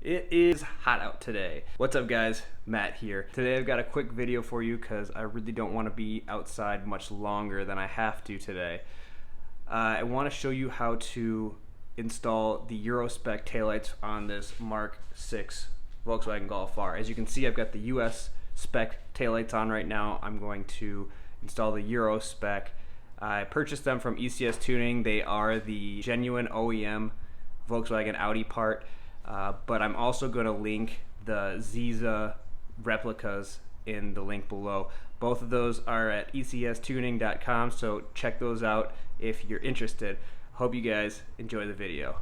It is hot out today. What's up guys? Matt here. Today I've got a quick video for you because I really don't want to be outside much longer than I have to today. I want to show you how to install the Euro-Spec taillights on this Mark 6 Volkswagen Golf R. As you can see, I've got the US spec taillights on right now. I'm going to install the Euro-Spec. I purchased them from ECS Tuning. They are the genuine OEM Volkswagen Audi part. But I'm also going to link the Ziza replicas in the link below. Both of those are at ecstuning.com, so check those out if you're interested. Hope you guys enjoy the video.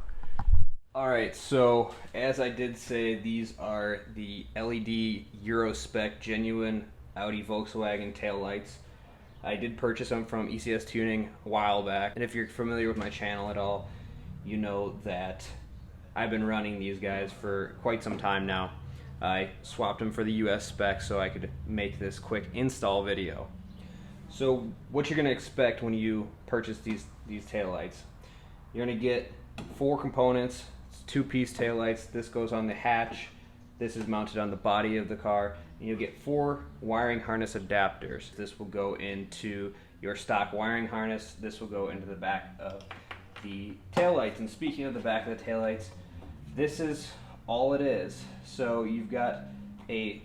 Alright, so as I did say, these are the LED Euro-Spec genuine Audi Volkswagen taillights. I did purchase them from ECS Tuning a while back, and if you're familiar with my channel at all, you know that I've been running these guys for quite some time now. I swapped them for the US spec so I could make this quick install video. So what you're going to expect when you purchase these taillights, you're going to get 4 components. It's 2-piece taillights. This goes on the hatch. This is mounted on the body of the car. And you'll get 4 wiring harness adapters. This will go into your stock wiring harness. This will go into the back of the taillights. And speaking of the back of the taillights, this is all it is. So you've got a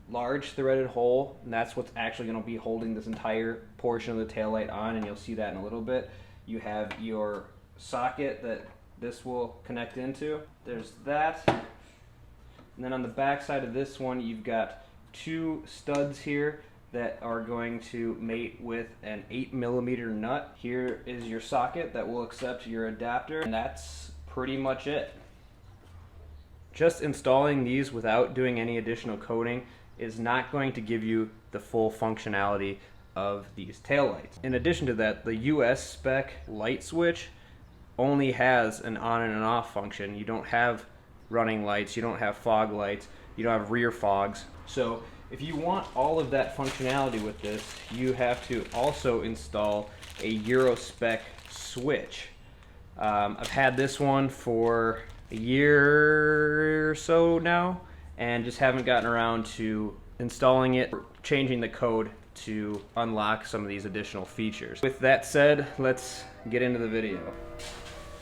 large threaded hole, and that's what's actually going to be holding this entire portion of the taillight on, and you'll see that in a little bit. You have your socket that this will connect into. There's that. And then on the back side of this one, you've got 2 studs here that are going to mate with an 8mm nut. Here is your socket that will accept your adapter, and that's pretty much it. Just installing these without doing any additional coating is not going to give you the full functionality of these taillights. In addition to that, the US spec light switch only has an on and an off function. You don't have running lights, you don't have fog lights, you don't have rear fogs. So if you want all of that functionality with this, you have to also install a Euro-Spec switch. I've had this one for a year or so now and just haven't gotten around to installing it or changing the code to unlock some of these additional features. With that said, let's get into the video.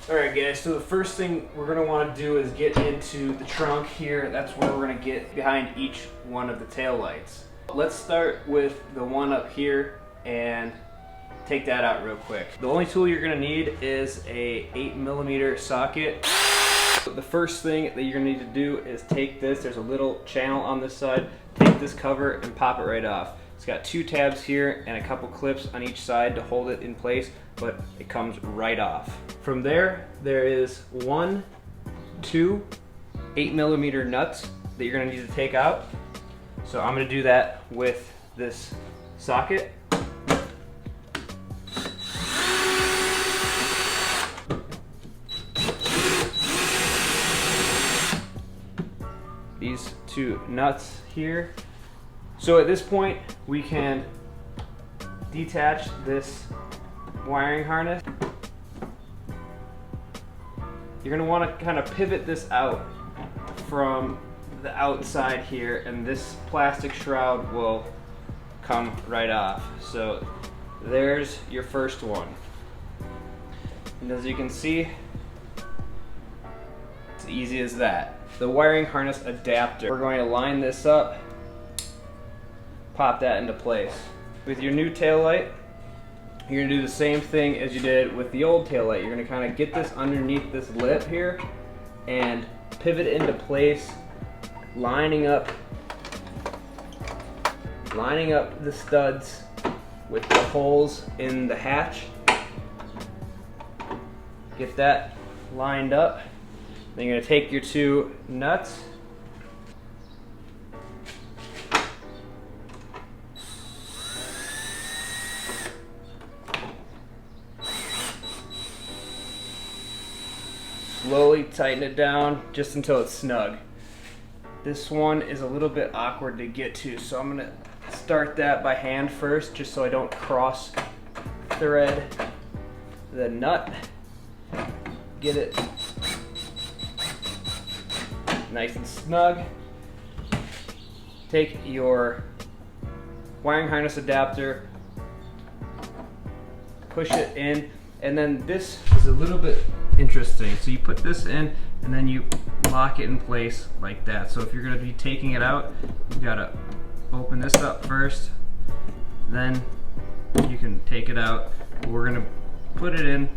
Alright guys, so the first thing we're going to want to do is get into the trunk here. That's where we're going to get behind each one of the taillights. Let's start with the one up here and take that out real quick. The only tool you're going to need is a 8mm socket. The first thing that you're going to need to do is take this, there's a little channel on this side, take this cover and pop it right off. It's got 2 tabs here and a couple clips on each side to hold it in place, but it comes right off. From there, there is 1, 2 8mm nuts that you're going to need to take out. So I'm going to do that with this socket. These 2 nuts here. So at this point we can detach this wiring harness. You're going to want to kind of pivot this out from the outside here, and this plastic shroud will come right off. So there's your first one. And as you can see, it's easy as that. The wiring harness adapter, we're going to line this up, pop that into place. With your new taillight, you're going to do the same thing as you did with the old taillight. You're going to kind of get this underneath this lip here and pivot it into place, lining up the studs with the holes in the hatch. Get that lined up. Then you're going to take your 2 nuts, slowly tighten it down just until it's snug. This one is a little bit awkward to get to, so I'm going to start that by hand first just so I don't cross thread the nut. Get it nice and snug. Take your wiring harness adapter, push it in, and then this is a little bit interesting. So you put this in and then you lock it in place like that. So if you're going to be taking it out, you've got to open this up first, then you can take it out. We're going to put it in.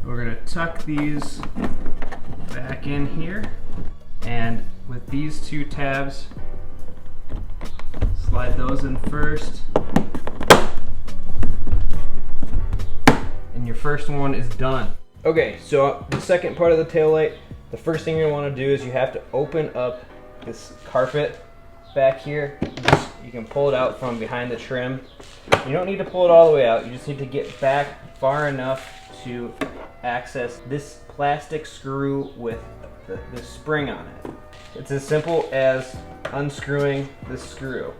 We're going to tuck these back in here, and with these two tabs, slide those in first, and your first one is done. Okay, so the second part of the taillight, the first thing you're going to want to do is you have to open up this carpet back here. You can pull it out from behind the trim. You don't need to pull it all the way out, you just need to get back far enough to access this plastic screw with the spring on it. It's as simple as unscrewing this screw.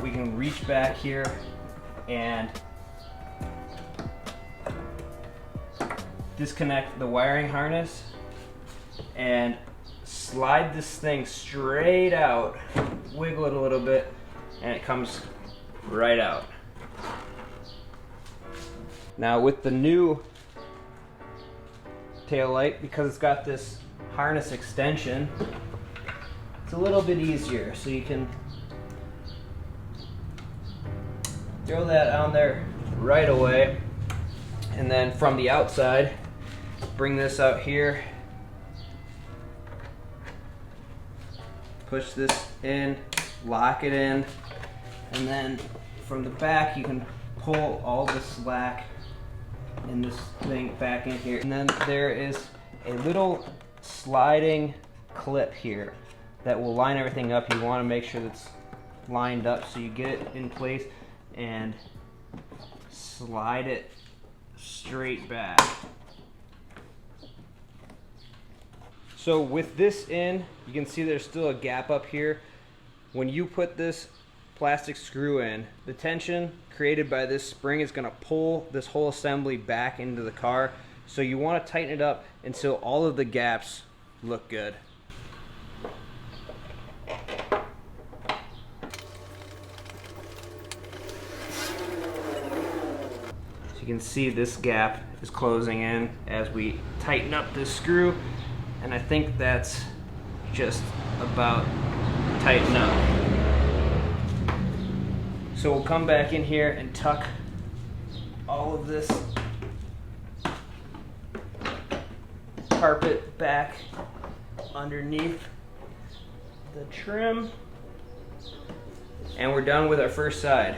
We can reach back here and disconnect the wiring harness and slide this thing straight out, wiggle it a little bit, and it comes right out. Now with the new taillight, because it's got this harness extension, it's a little bit easier. So you can throw that on there right away, and then from the outside, bring this out here, push this in, lock it in, and then from the back you can pull all the slack in this thing back in here. And then there is a little sliding clip here that will line everything up. You want to make sure that's lined up, so you get it in place and slide it straight back. So with this in, you can see there's still a gap up here. When you put this plastic screw in, the tension created by this spring is going to pull this whole assembly back into the car. So you want to tighten it up until all of the gaps look good. So you can see this gap is closing in as we tighten up this screw. And I think that's just about tighten up. So we'll come back in here and tuck all of this carpet back underneath the trim. And we're done with our first side.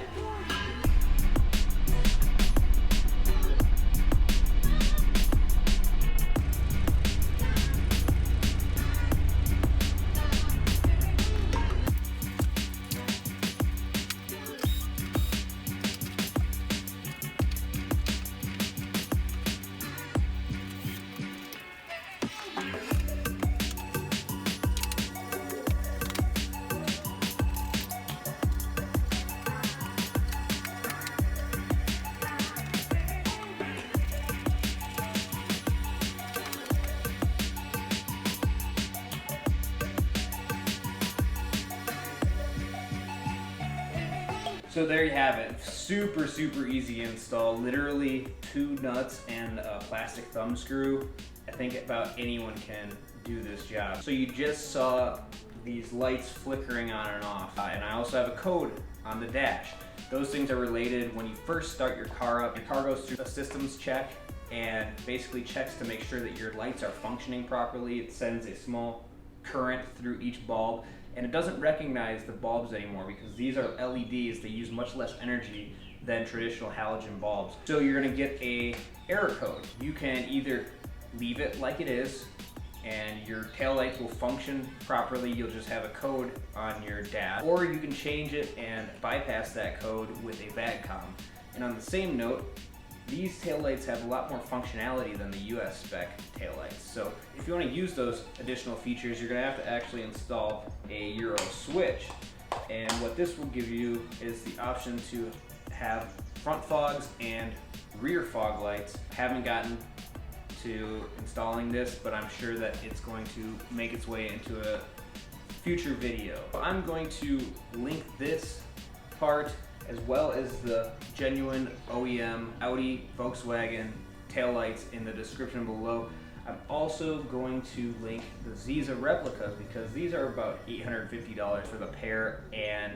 So there you have it. Super easy install. Literally 2 nuts and a plastic thumb screw. I think about anyone can do this job. So you just saw these lights flickering on and off. And I also have a code on the dash. Those things are related. When you first start your car up, your car goes through a systems check and basically checks to make sure that your lights are functioning properly. It sends a small current through each bulb, and it doesn't recognize the bulbs anymore because these are LEDs. They use much less energy than traditional halogen bulbs. So you're gonna get a error code. You can either leave it like it is and your taillights will function properly. You'll just have a code on your dash, or you can change it and bypass that code with a VAGCOM. And on the same note, these taillights have a lot more functionality than the US-Spec taillights. So if you want to use those additional features, you're going to have to actually install a Euro switch. And what this will give you is the option to have front fogs and rear fog lights. I haven't gotten to installing this, but I'm sure that it's going to make its way into a future video. I'm going to link this part as well as the genuine OEM Audi, Volkswagen taillights in the description below. I'm also going to link the Ziza replicas because these are about $850 for the pair, and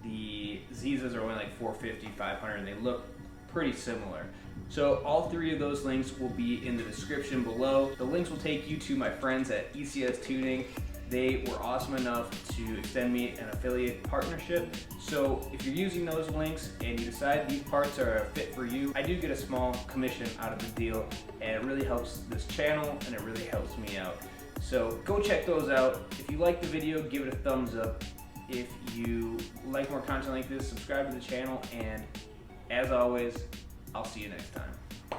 the Zizas are only like $450, $500, and they look pretty similar. So all three of those links will be in the description below. The links will take you to my friends at ECS Tuning. They were awesome enough to extend me an affiliate partnership. So if you're using those links and you decide these parts are a fit for you, I do get a small commission out of the deal, and it really helps this channel and it really helps me out. So go check those out. If you like the video, give it a thumbs up. If you like more content like this, subscribe to the channel, and as always, I'll see you next time.